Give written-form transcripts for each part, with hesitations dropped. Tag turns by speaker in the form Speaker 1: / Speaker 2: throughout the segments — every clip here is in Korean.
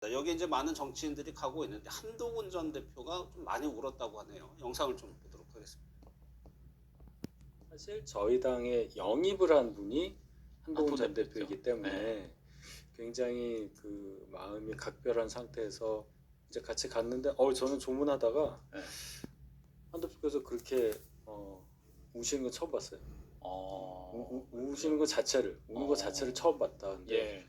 Speaker 1: 여기 이제 많은 정치인들이 가고 있는데 한동훈 전 대표가 좀 많이 울었다고 하네요. 영상을 좀 보도록 하겠습니다.
Speaker 2: 사실 저희 당에 영입을 한 분이 한동훈 전
Speaker 1: 대표죠.
Speaker 2: 대표이기 때문에
Speaker 1: 네.
Speaker 2: 굉장히 그 마음이 각별한 상태에서 이제 같이 갔는데 저는 조문하다가
Speaker 1: 네.
Speaker 2: 한 대표께서 그렇게 우시는 거 처음 봤어요. 우시는 거 자체를 우는 거 자체를 처음 봤다. 근데
Speaker 1: 예.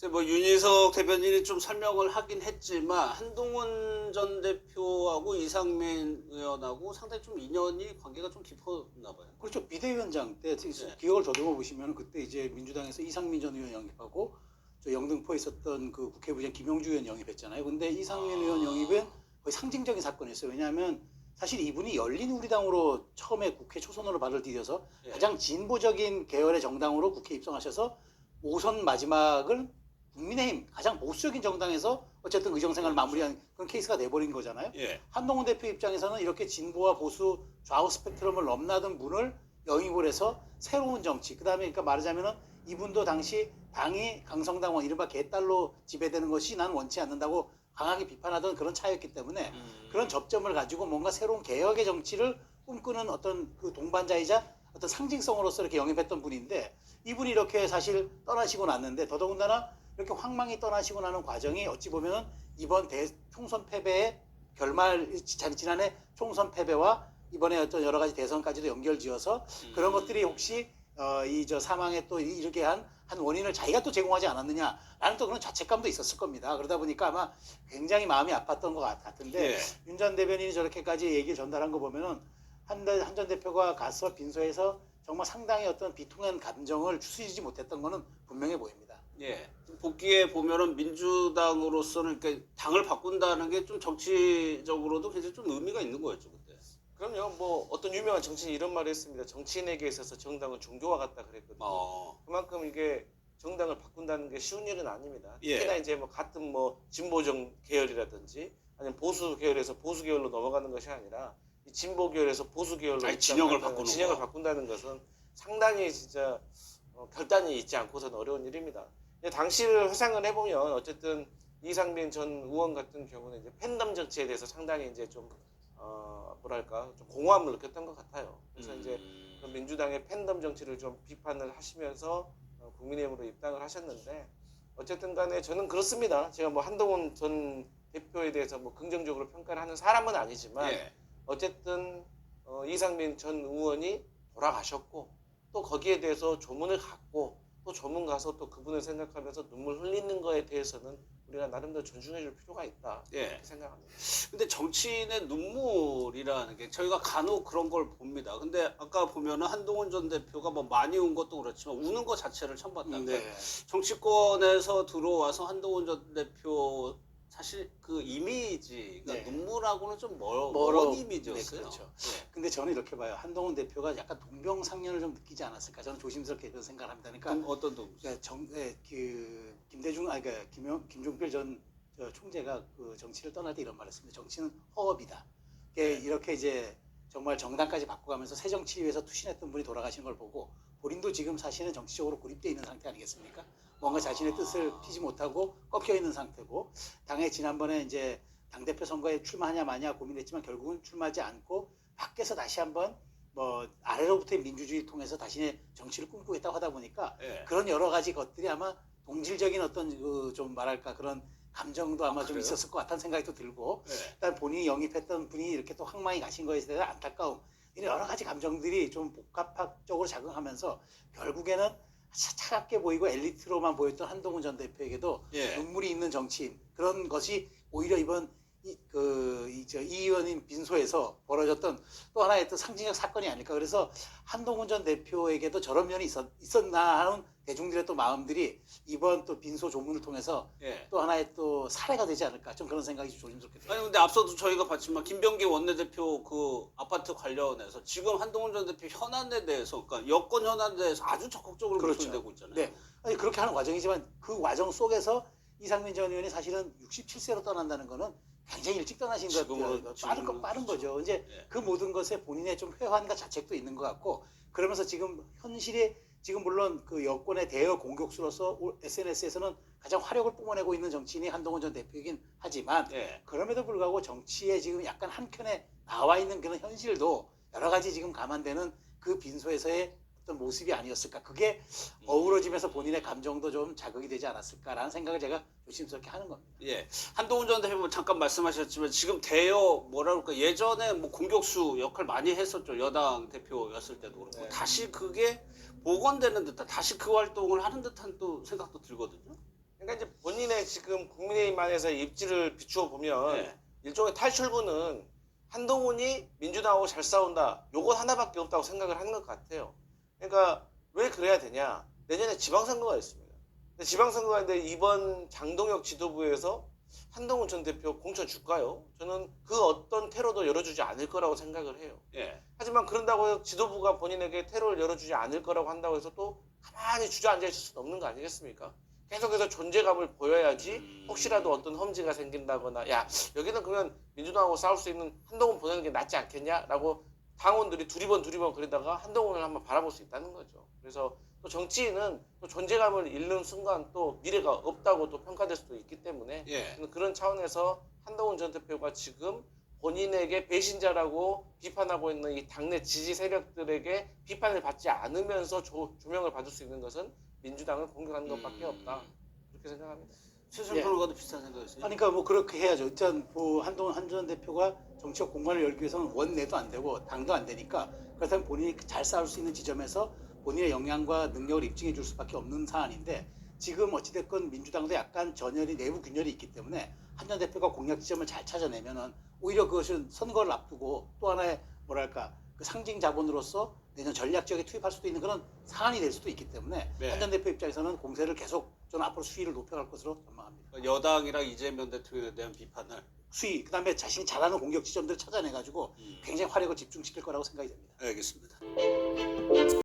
Speaker 1: 뭐 윤희석 대변인이 좀 설명을 하긴 했지만 한동훈 전 대표하고 이상민 의원하고 상당히 좀 인연이 관계가 좀 깊었나 봐요.
Speaker 3: 그렇죠. 비대위원장 때
Speaker 1: 네.
Speaker 3: 기억을 더듬어 보시면 그때 이제 민주당에서 이상민 전 의원 영입하고 저 영등포에 있었던 그 국회의장 김용주 의원 영입했잖아요. 근데 이상민 의원 영입은 거의 상징적인 사건이었어요. 왜냐하면 사실 이분이 열린 우리당으로 처음에 국회 초선으로 발을 디뎌서
Speaker 1: 예.
Speaker 3: 가장 진보적인 계열의 정당으로 국회에 입성하셔서 5선 마지막을 국민의힘 가장 보수적인 정당에서 어쨌든 의정생활을 마무리한 그런 케이스가 돼버린 거잖아요.
Speaker 1: 예.
Speaker 3: 한동훈 대표 입장에서는 이렇게 진보와 보수 좌우 스펙트럼을 넘나든 분을 영입을 해서 새로운 정치, 그 다음에 그러니까 말하자면은 이분도 당시 당이 강성당원 이른바 개딸로 지배되는 것이 난 원치 않는다고 강하게 비판하던 그런 차였기 때문에 그런 접점을 가지고 뭔가 새로운 개혁의 정치를 꿈꾸는 어떤 그 동반자이자 어떤 상징성으로서 이렇게 영입했던 분인데 이분이 이렇게 사실 떠나시고 났는데 더더군다나 이렇게 황망히 떠나시고 나는 과정이 어찌 보면은 이번 총선 패배의 결말, 지난해 총선 패배와 이번에 어떤 여러 가지 대선까지도 연결지어서 그런 것들이 혹시 이 저 사망에 또 이렇게 한 원인을 자기가 또 제공하지 않았느냐라는 또 그런 자책감도 있었을 겁니다. 그러다 보니까 아마 굉장히 마음이 아팠던 것 같은데
Speaker 1: 예.
Speaker 3: 윤 전 대변인이 저렇게까지 얘기를 전달한 거 보면은 한 전 대표가 가서 빈소에서 정말 상당히 어떤 비통한 감정을 추스리지 못했던 거는 분명해 보입니다.
Speaker 1: 예. 복귀에 보면은 민주당으로서는 이렇게 당을 바꾼다는 게 좀 정치적으로도 굉장히 좀 의미가 있는 거였죠, 그때.
Speaker 4: 그럼요. 뭐 어떤 유명한 정치인이 이런 말을 했습니다. 정치인에게 있어서 정당은 종교와 같다 그랬거든요. 그만큼 이게 정당을 바꾼다는 게 쉬운 일은 아닙니다.
Speaker 1: 예.
Speaker 4: 특히나 이제 뭐 같은 뭐 진보적 계열이라든지 아니면 보수 계열에서 보수 계열로 넘어가는 것이 아니라 이 진보 계열에서 보수 계열로
Speaker 1: 진영을 바꾸는
Speaker 4: 진영을
Speaker 1: 거.
Speaker 4: 바꾼다는 것은 상당히 진짜 결단이 있지 않고서는 어려운 일입니다. 당시를 회상을 해보면 어쨌든 이상민 전 의원 같은 경우는 이제 팬덤 정치에 대해서 상당히 이제 좀 뭐랄까 좀 공허함을 느꼈던 것 같아요. 그래서 이제 그 민주당의 팬덤 정치를 좀 비판을 하시면서 국민의힘으로 입당을 하셨는데 어쨌든 간에 저는 그렇습니다. 제가 뭐 한동훈 전 대표에 대해서 뭐 긍정적으로 평가를 하는 사람은 아니지만
Speaker 1: 예.
Speaker 4: 어쨌든 이상민 전 의원이 돌아가셨고 또 거기에 대해서 조문을 갖고 또 조문 가서 또 그분을 생각하면서 눈물 흘리는 거에 대해서는 우리가 나름대로 존중해 줄 필요가 있다.
Speaker 1: 예.
Speaker 4: 이렇게 생각합니다.
Speaker 1: 근데 정치인의 눈물이라는 게 저희가 간혹 그런 걸 봅니다. 근데 아까 보면은 한동훈 전 대표가 뭐 많이 운 것도 그렇지만 우는 것 자체를 처음 봤다.
Speaker 3: 네.
Speaker 1: 정치권에서 들어와서 한동훈 전 대표 사실 그 이미지가
Speaker 3: 네.
Speaker 1: 눈물하고는 좀
Speaker 3: 멀어.
Speaker 1: 먼 이미지였어요.
Speaker 3: 네, 그렇죠.
Speaker 1: 예.
Speaker 3: 근데 저는 이렇게 봐요. 한동훈 대표가 약간 동병상련을 좀 느끼지 않았을까? 저는 조심스럽게 그런 생각을 합니다. 그러니까
Speaker 1: 어떤 동?
Speaker 3: 그 김대중 김종필 전 총재가 그 정치를 떠날 때 이런 말을 했습니다. 정치는 허업이다. 이렇게 이제 정말 정당까지 바꿔가면서 새 정치를 위해서 투신했던 분이 돌아가시는 걸 보고 본인도 지금 사실은 정치적으로 고립되어 있는 상태 아니겠습니까? 뭔가 자신의 뜻을 피지 못하고 꺾여 있는 상태고 당에 지난번에 이제 당대표 선거에 출마하냐 마냐 고민했지만 결국은 출마하지 않고 밖에서 다시 한번 뭐 아래로부터의 민주주의를 통해서 자신의 정치를 꿈꾸겠다고 하다 보니까
Speaker 1: 예.
Speaker 3: 그런 여러 가지 것들이 아마 동질적인 어떤 그 좀 말할까 그런 감정도 아마 좀
Speaker 1: 그래요?
Speaker 3: 있었을 것 같다는 생각이 또 들고
Speaker 1: 예.
Speaker 3: 일단 본인이 영입했던 분이 이렇게 또 황망히 가신 거에 대한 안타까움 이런 여러 가지 감정들이 좀 복합적으로 작용하면서 결국에는 차갑게 보이고 엘리트로만 보였던 한동훈 전 대표에게도
Speaker 1: 예.
Speaker 3: 눈물이 있는 정치인 그런 것이 오히려 이번 이 의원인 빈소에서 벌어졌던 또 하나의 또 상징적 사건이 아닐까. 그래서 한동훈 전 대표에게도 저런 면이 있었나 하는 대중들의 또 마음들이 이번 또 빈소 조문을 통해서
Speaker 1: 예.
Speaker 3: 또 하나의 또 사례가 되지 않을까. 좀 그런 생각이 조심스럽게 들어요.
Speaker 1: 아니 근데 앞서도 저희가 봤지만 김병기 원내대표 그 아파트 관련해서 지금 한동훈 전 대표 현안에 대해서 그러니까 여권 현안에 대해서 아주 적극적으로
Speaker 3: 그렇죠.
Speaker 1: 목소리내고 있잖아요.
Speaker 3: 네. 아니, 그렇게 하는 과정이지만 그 과정 속에서 이상민 전 의원이 사실은 67세로 떠난다는 거는 굉장히 일찍 떠나신
Speaker 1: 지금으로-
Speaker 3: 것들 빠른 거죠. 이제
Speaker 1: 예.
Speaker 3: 그 모든 것에 본인의 좀 회환과 자책도 있는 것 같고 그러면서 지금 현실에 지금 물론 그 여권의 대여 공격수로서 SNS에서는 가장 화력을 뿜어내고 있는 정치인이 한동훈 전 대표이긴 하지만
Speaker 1: 예.
Speaker 3: 그럼에도 불구하고 정치에 지금 약간 한켠에 나와 있는 그런 현실도 여러 가지 지금 감안되는 그 빈소에서의 어떤 모습이 아니었을까. 그게 어우러지면서 본인의 감정도 좀 자극이 되지 않았을까라는 생각을 제가 조심스럽게 하는 겁니다.
Speaker 1: 예. 한동훈 전 대표 잠깐 말씀하셨지만 지금 대여 뭐라 그럴까 예전에 뭐 공격수 역할 많이 했었죠. 여당 대표였을 때도 그렇고
Speaker 4: 네.
Speaker 1: 다시 그게 복원되는 듯한 다시 그 활동을 하는 듯한 또 생각도 들거든요.
Speaker 4: 그러니까 이제 본인의 지금 국민의힘 안에서 입지를 비추어 보면
Speaker 1: 네.
Speaker 4: 일종의 탈출구는 한동훈이 민주당하고 잘 싸운다. 요거 하나밖에 없다고 생각을 하는 것 같아요. 그러니까 왜 그래야 되냐? 내년에 지방선거가 있습니다. 근데 지방선거가 있는데 이번 장동혁 지도부에서 한동훈 전 대표 공천 줄까요? 저는 그 어떤 테러도 열어주지 않을 거라고 생각을 해요.
Speaker 1: 예.
Speaker 4: 하지만 그런다고 해서 지도부가 본인에게 테러를 열어주지 않을 거라고 한다고 해서 또 가만히 주저앉아 있을 수는 없는 거 아니겠습니까? 계속해서 존재감을 보여야지 혹시라도 어떤 험지가 생긴다거나 야 여기는 그러면 민주당하고 싸울 수 있는 한동훈 보내는 게 낫지 않겠냐라고 당원들이 두리번 그러다가 한동훈을 한번 바라볼 수 있다는 거죠. 그래서 또 정치인은 또 존재감을 잃는 순간 또 미래가 없다고 또 평가될 수도 있기 때문에
Speaker 1: 예.
Speaker 4: 그런 차원에서 한동훈 전 대표가 지금 본인에게 배신자라고 비판하고 있는 이 당내 지지 세력들에게 비판을 받지 않으면서 조명을 받을 수 있는 것은 민주당을 공격하는 것밖에 없다. 그렇게 생각합니다.
Speaker 1: 최선
Speaker 3: 예.
Speaker 1: 평론가도 비슷한 생각이세요?
Speaker 3: 아니, 그러니까 뭐 그렇게 해야죠. 일단 뭐 한동훈 한 전 대표가 정치적 공간을 열기 위해서는 원내도 안 되고 당도 안 되니까 그렇다면 본인이 잘 싸울 수 있는 지점에서 본인의 역량과 능력을 입증해 줄 수밖에 없는 사안인데 지금 어찌됐건 민주당도 약간 전열이 내부 균열이 있기 때문에 한 전 대표가 공략 지점을 잘 찾아내면은 오히려 그것은 선거를 앞두고 또 하나의 뭐랄까 그 상징 자본으로서 내년 전략 지역에 투입할 수도 있는 그런 사안이 될 수도 있기 때문에
Speaker 1: 네.
Speaker 3: 한 전 대표 입장에서는 공세를 계속 좀 앞으로 수위를 높여갈 것으로 전망합니다.
Speaker 1: 여당이랑 이재명 대통령에 대한 비판을
Speaker 3: 수위 그다음에 자신이 잘하는 공격 지점들을 찾아내 가지고 굉장히 화력을 집중시킬 거라고 생각이 됩니다.
Speaker 1: 알겠습니다.